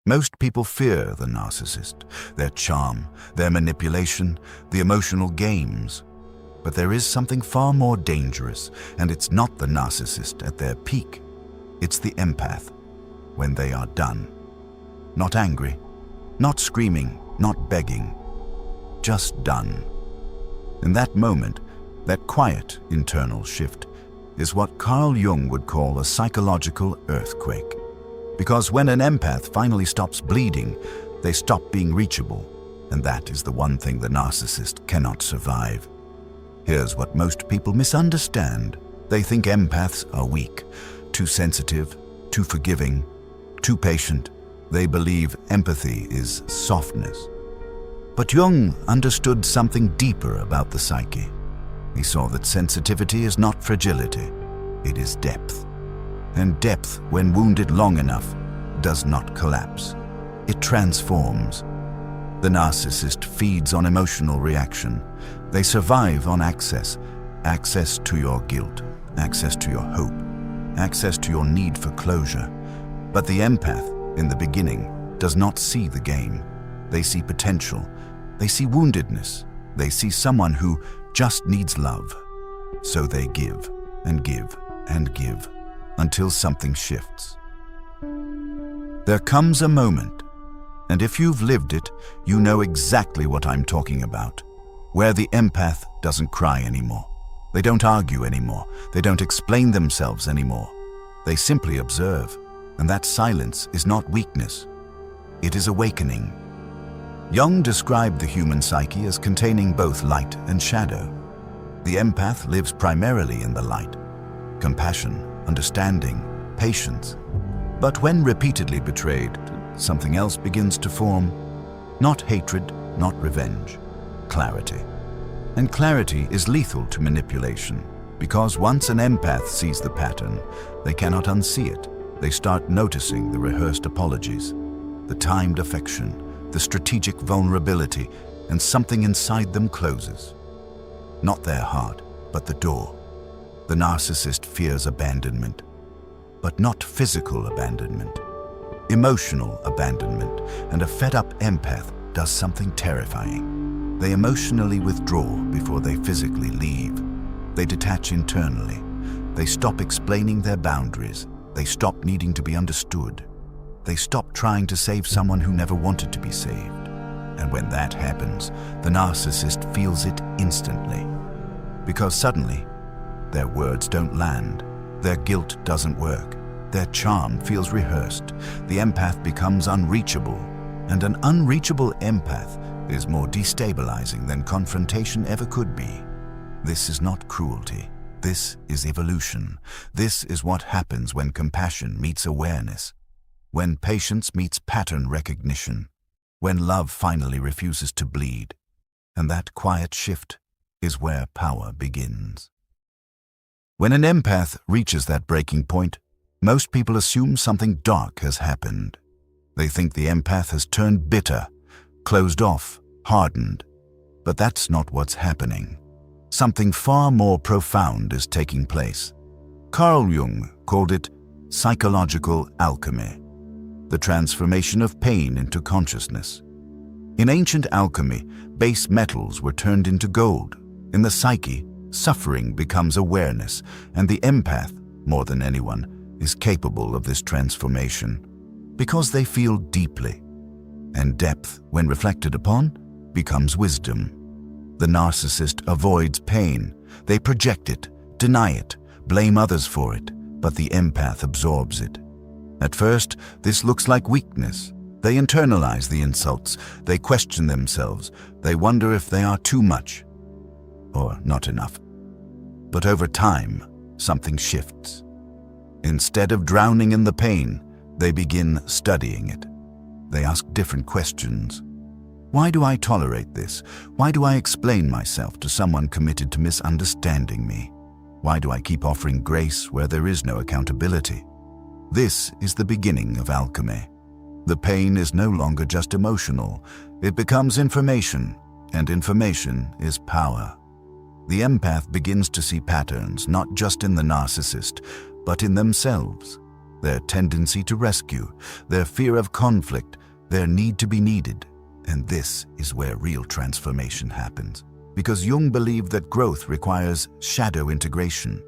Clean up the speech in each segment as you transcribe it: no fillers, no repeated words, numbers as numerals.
Most people fear the narcissist, their charm, their manipulation, the emotional games. But there is something far more dangerous, and it's not the narcissist at their peak. It's the empath, when they are done. Not angry, not screaming, not begging, just done. In that moment, that quiet internal shift is what Carl Jung would call a psychological earthquake. Because when an empath finally stops bleeding, they stop being reachable, and that is the one thing the narcissist cannot survive. Here's what most people misunderstand. They think empaths are weak, too sensitive, too forgiving, too patient. They believe empathy is softness. But Jung understood something deeper about the psyche. He saw that sensitivity is not fragility, it is depth. And depth, when wounded long enough, does not collapse. It transforms. The narcissist feeds on emotional reaction. They survive on access to your guilt, access to your hope, access to your need for closure. But the empath, in the beginning, does not see the game. They see potential. They see woundedness. They see someone who just needs love. So they give and give and give until something shifts. There comes a moment, and if you've lived it, you know exactly what I'm talking about, where the empath doesn't cry anymore. They don't argue anymore. They don't explain themselves anymore. They simply observe, and that silence is not weakness. It is awakening. Jung described the human psyche as containing both light and shadow. The empath lives primarily in the light. Compassion, understanding, patience. But when repeatedly betrayed, something else begins to form. Not hatred, not revenge. Clarity. And clarity is lethal to manipulation, because once an empath sees the pattern, they cannot unsee it. They start noticing the rehearsed apologies, the timed affection, the strategic vulnerability, and something inside them closes. Not their heart, but the door. The narcissist fears abandonment, but not physical abandonment. Emotional abandonment, and a fed-up empath does something terrifying. They emotionally withdraw before they physically leave. They detach internally. They stop explaining their boundaries. They stop needing to be understood. They stop trying to save someone who never wanted to be saved. And when that happens, the narcissist feels it instantly. Because suddenly, their words don't land. Their guilt doesn't work. Their charm feels rehearsed. The empath becomes unreachable. And an unreachable empath is more destabilizing than confrontation ever could be. This is not cruelty. This is evolution. This is what happens when compassion meets awareness. When patience meets pattern recognition. When love finally refuses to bleed. And that quiet shift is where power begins. When an empath reaches that breaking point, most people assume something dark has happened. They think the empath has turned bitter, closed off, hardened. But that's not what's happening. Something far more profound is taking place. Carl Jung called it psychological alchemy, the transformation of pain into consciousness. In ancient alchemy, base metals were turned into gold. In the psyche, suffering becomes awareness, and the empath, more than anyone, is capable of this transformation because they feel deeply. And depth, when reflected upon, becomes wisdom. The narcissist avoids pain. They project it, deny it, blame others for it, but the empath absorbs it. At first, this looks like weakness. They internalize the insults. They question themselves. They wonder if they are too much or not enough. But over time, something shifts. Instead of drowning in the pain, they begin studying it. They ask different questions. Why do I tolerate this? Why do I explain myself to someone committed to misunderstanding me? Why do I keep offering grace where there is no accountability? This is the beginning of alchemy. The pain is no longer just emotional. It becomes information, and information is power. The empath begins to see patterns not just in the narcissist, but in themselves. their tendency to rescue, their fear of conflict, their need to be needed. And this is where real transformation happens. Because Jung believed that growth requires shadow integration.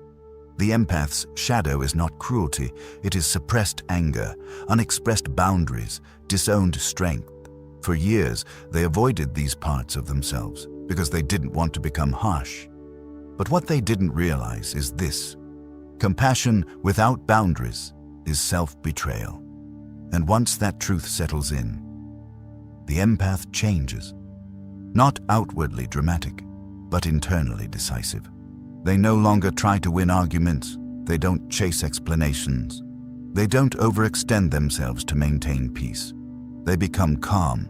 The empath's shadow is not cruelty, it is suppressed anger, unexpressed boundaries, disowned strength. For years, they avoided these parts of themselves because they didn't want to become harsh. But what they didn't realize is this: compassion without boundaries is self-betrayal. And once that truth settles in, the empath changes. Not outwardly dramatic, but internally decisive. They no longer try to win arguments. They don't chase explanations. They don't overextend themselves to maintain peace. They become calm.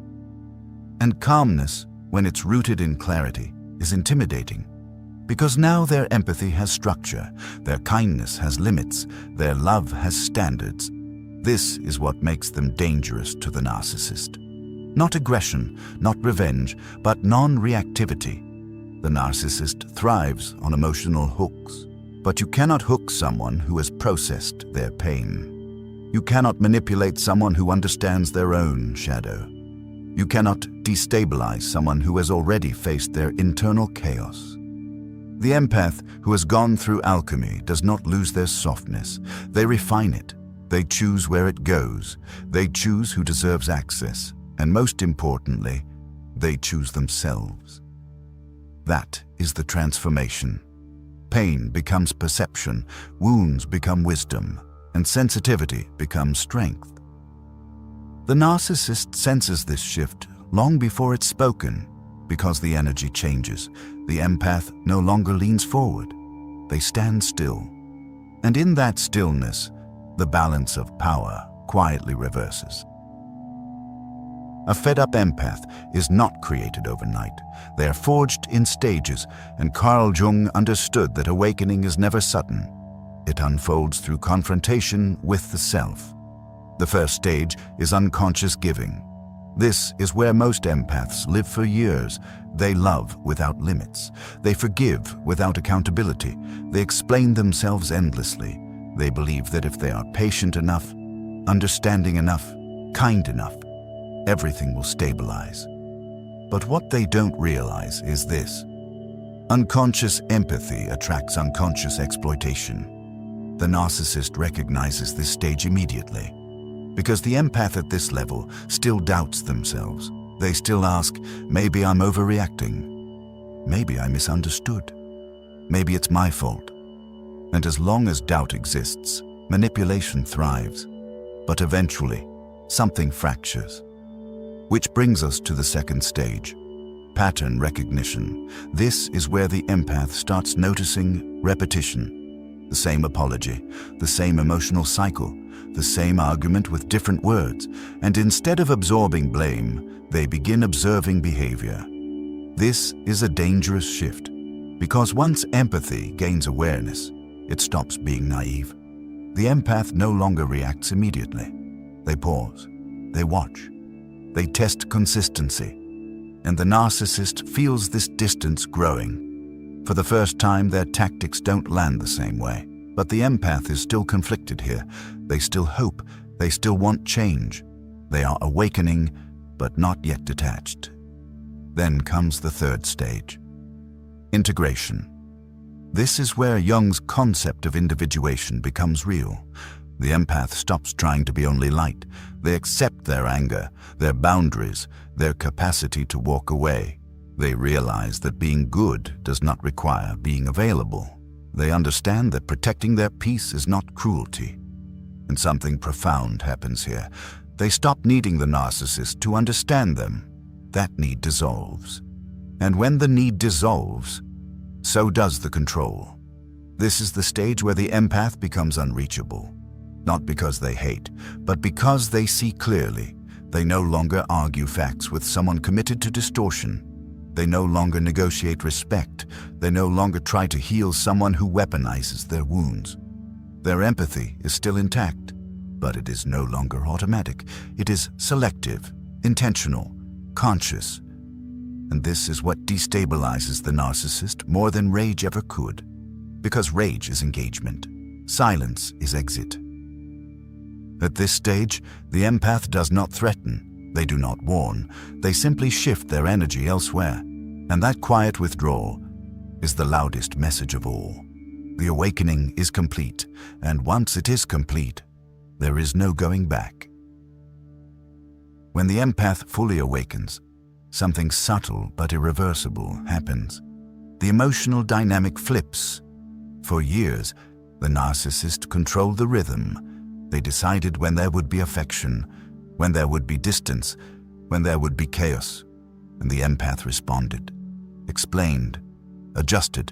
And calmness, when it's rooted in clarity, is intimidating. Because now their empathy has structure, their kindness has limits, their love has standards. This is what makes them dangerous to the narcissist. Not aggression, not revenge, but non-reactivity. The narcissist thrives on emotional hooks. But you cannot hook someone who has processed their pain. You cannot manipulate someone who understands their own shadow. You cannot destabilize someone who has already faced their internal chaos. The empath who has gone through alchemy does not lose their softness. They refine it. They choose where it goes. They choose who deserves access. And most importantly, they choose themselves. That is the transformation. Pain becomes perception, wounds become wisdom, and sensitivity becomes strength. The narcissist senses this shift long before it's spoken. Because the energy changes, the empath no longer leans forward. They stand still. And in that stillness, the balance of power quietly reverses. A fed-up empath is not created overnight. They are forged in stages, and Carl Jung understood that awakening is never sudden. It unfolds through confrontation with the self. The first stage is unconscious giving. This is where most empaths live for years. They love without limits. They forgive without accountability. They explain themselves endlessly. They believe that if they are patient enough, understanding enough, kind enough, everything will stabilize. But what they don't realize is this: unconscious empathy attracts unconscious exploitation. The narcissist recognizes this stage immediately. Because the empath at this level still doubts themselves. They still ask, maybe I'm overreacting. Maybe I misunderstood. Maybe it's my fault. And as long as doubt exists, manipulation thrives. But eventually, something fractures. Which brings us to the second stage, pattern recognition. This is where the empath starts noticing repetition. The same apology, the same emotional cycle, the same argument with different words, and instead of absorbing blame, they begin observing behavior. This is a dangerous shift, because once empathy gains awareness, it stops being naive. The empath no longer reacts immediately. They pause, they watch, they test consistency, and the narcissist feels this distance growing. For the first time, their tactics don't land the same way. But the empath is still conflicted here. They still hope. They still want change. They are awakening, but not yet detached. Then comes the third stage, integration. This is where Jung's concept of individuation becomes real. The empath stops trying to be only light. They accept their anger, their boundaries, their capacity to walk away. They realize that being good does not require being available. They understand that protecting their peace is not cruelty. And something profound happens here. They stop needing the narcissist to understand them. That need dissolves. And when the need dissolves, so does the control. This is the stage where the empath becomes unreachable. Not because they hate, but because they see clearly. They no longer argue facts with someone committed to distortion. They no longer negotiate respect. They no longer try to heal someone who weaponizes their wounds. Their empathy is still intact, but it is no longer automatic. It is selective, intentional, conscious. And this is what destabilizes the narcissist more than rage ever could. Because rage is engagement. Silence is exit. At this stage, the empath does not threaten, they do not warn, they simply shift their energy elsewhere. And that quiet withdrawal is the loudest message of all. The awakening is complete, and once it is complete, there is no going back. When the empath fully awakens, something subtle but irreversible happens. The emotional dynamic flips. For years, the narcissist controlled the rhythm. They decided when there would be affection, when there would be distance, when there would be chaos. And the empath responded, explained, adjusted,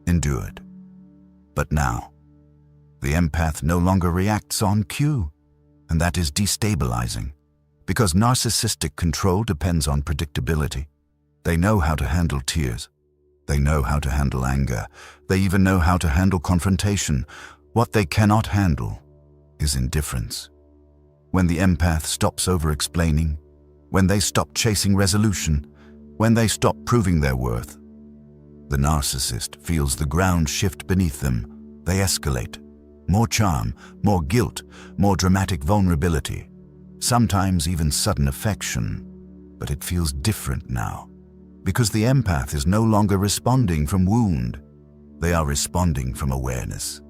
endured. But now, the empath no longer reacts on cue, and that is destabilizing. Because narcissistic control depends on predictability. They know how to handle tears. They know how to handle anger. They even know how to handle confrontation. What they cannot handle is indifference. When the empath stops over-explaining, when they stop chasing resolution, when they stop proving their worth, the narcissist feels the ground shift beneath them. They escalate. More charm, more guilt, more dramatic vulnerability. Sometimes even sudden affection, but it feels different now, because the empath is no longer responding from wound. They are responding from awareness,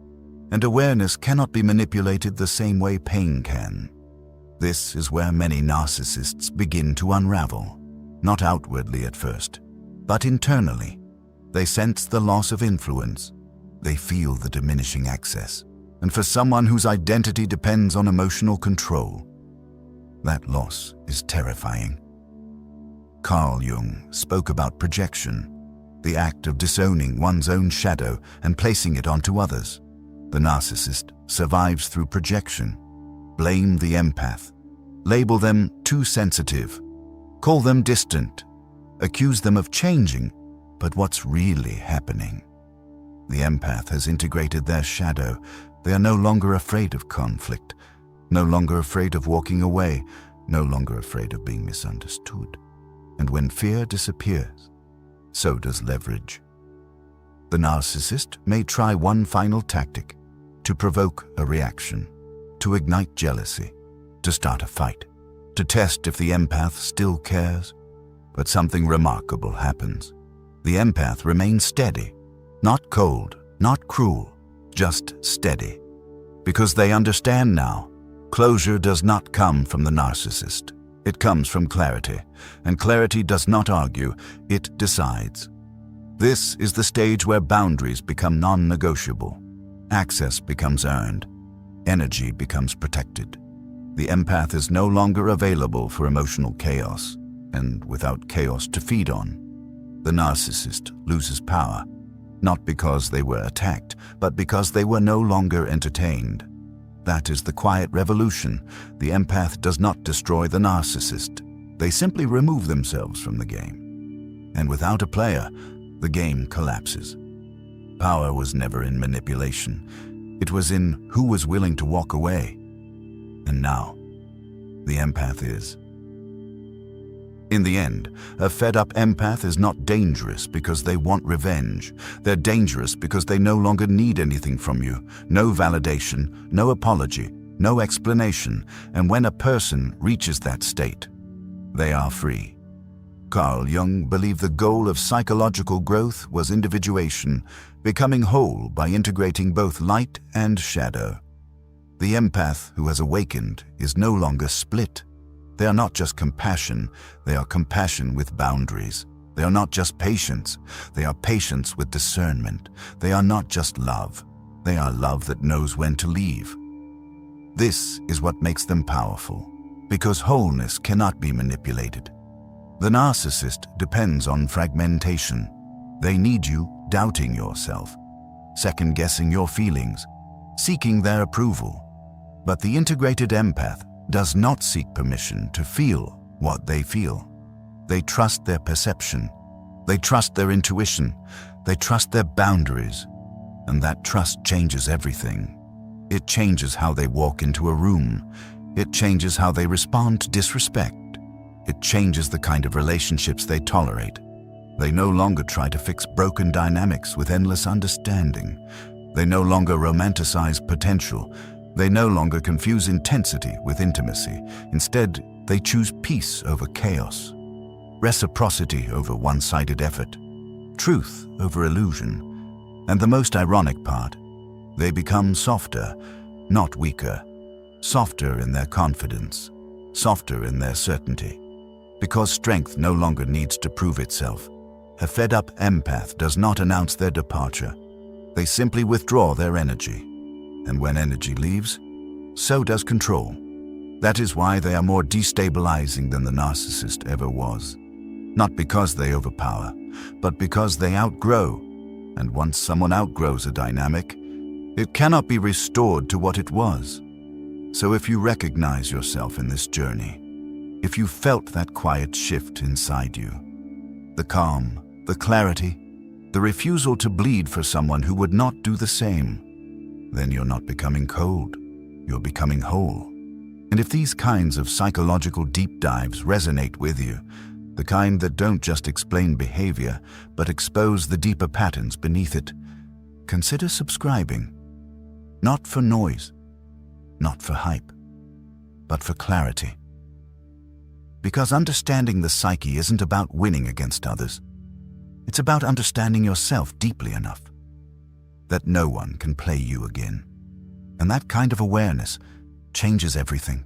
and awareness cannot be manipulated the same way pain can. This is where many narcissists begin to unravel, not outwardly at first, but internally. They sense the loss of influence. They feel the diminishing access, and for someone whose identity depends on emotional control, that loss is terrifying. Carl Jung spoke about projection, the act of disowning one's own shadow and placing it onto others. The narcissist survives through projection. Blame the empath. Label them too sensitive. Call them distant. Accuse them of changing. But what's really happening? The empath has integrated their shadow. They are no longer afraid of conflict. No longer afraid of walking away, no longer afraid of being misunderstood. And when fear disappears, so does leverage. The narcissist may try one final tactic: to provoke a reaction, to ignite jealousy, to start a fight, to test if the empath still cares. But something remarkable happens. The empath remains steady, not cold, not cruel, just steady. Because they understand now, closure does not come from the narcissist. It comes from clarity, and clarity does not argue, it decides. This is the stage where boundaries become non-negotiable. Access becomes earned. Energy becomes protected. The empath is no longer available for emotional chaos, and without chaos to feed on, the narcissist loses power, not because they were attacked, but because they were no longer entertained. That is the quiet revolution. The empath does not destroy the narcissist. They simply remove themselves from the game. And without a player, the game collapses. Power was never in manipulation. It was in who was willing to walk away. And now, the empath is. In the end, a fed-up empath is not dangerous because they want revenge. They're dangerous because they no longer need anything from you. No validation, no apology, no explanation. And when a person reaches that state, they are free. Carl Jung believed the goal of psychological growth was individuation, becoming whole by integrating both light and shadow. The empath who has awakened is no longer split. They are not just compassion, they are compassion with boundaries. They are not just patience, they are patience with discernment. They are not just love, they are love that knows when to leave. This is what makes them powerful, because wholeness cannot be manipulated. The narcissist depends on fragmentation. They need you doubting yourself, second-guessing your feelings, seeking their approval. But the integrated empath does not seek permission to feel what they feel. They trust their perception. They trust their intuition. They trust their boundaries. And that trust changes everything. It changes how they walk into a room. It changes how they respond to disrespect. It changes the kind of relationships they tolerate. They no longer try to fix broken dynamics with endless understanding. They no longer romanticize potential. They no longer confuse intensity with intimacy. Instead, they choose peace over chaos, reciprocity over one-sided effort, truth over illusion. And the most ironic part, they become softer, not weaker, softer in their confidence, softer in their certainty. Because strength no longer needs to prove itself, a fed-up empath does not announce their departure. They simply withdraw their energy. And when energy leaves, so does control. That is why they are more destabilizing than the narcissist ever was. Not because they overpower, but because they outgrow. And once someone outgrows a dynamic, it cannot be restored to what it was. So if you recognize yourself in this journey, if you felt that quiet shift inside you, the calm, the clarity, the refusal to bleed for someone who would not do the same, then you're not becoming cold, you're becoming whole. And if these kinds of psychological deep dives resonate with you, the kind that don't just explain behavior, but expose the deeper patterns beneath it, consider subscribing. Not for noise, not for hype, but for clarity. Because understanding the psyche isn't about winning against others. It's about understanding yourself deeply enough that no one can play you again. And that kind of awareness changes everything.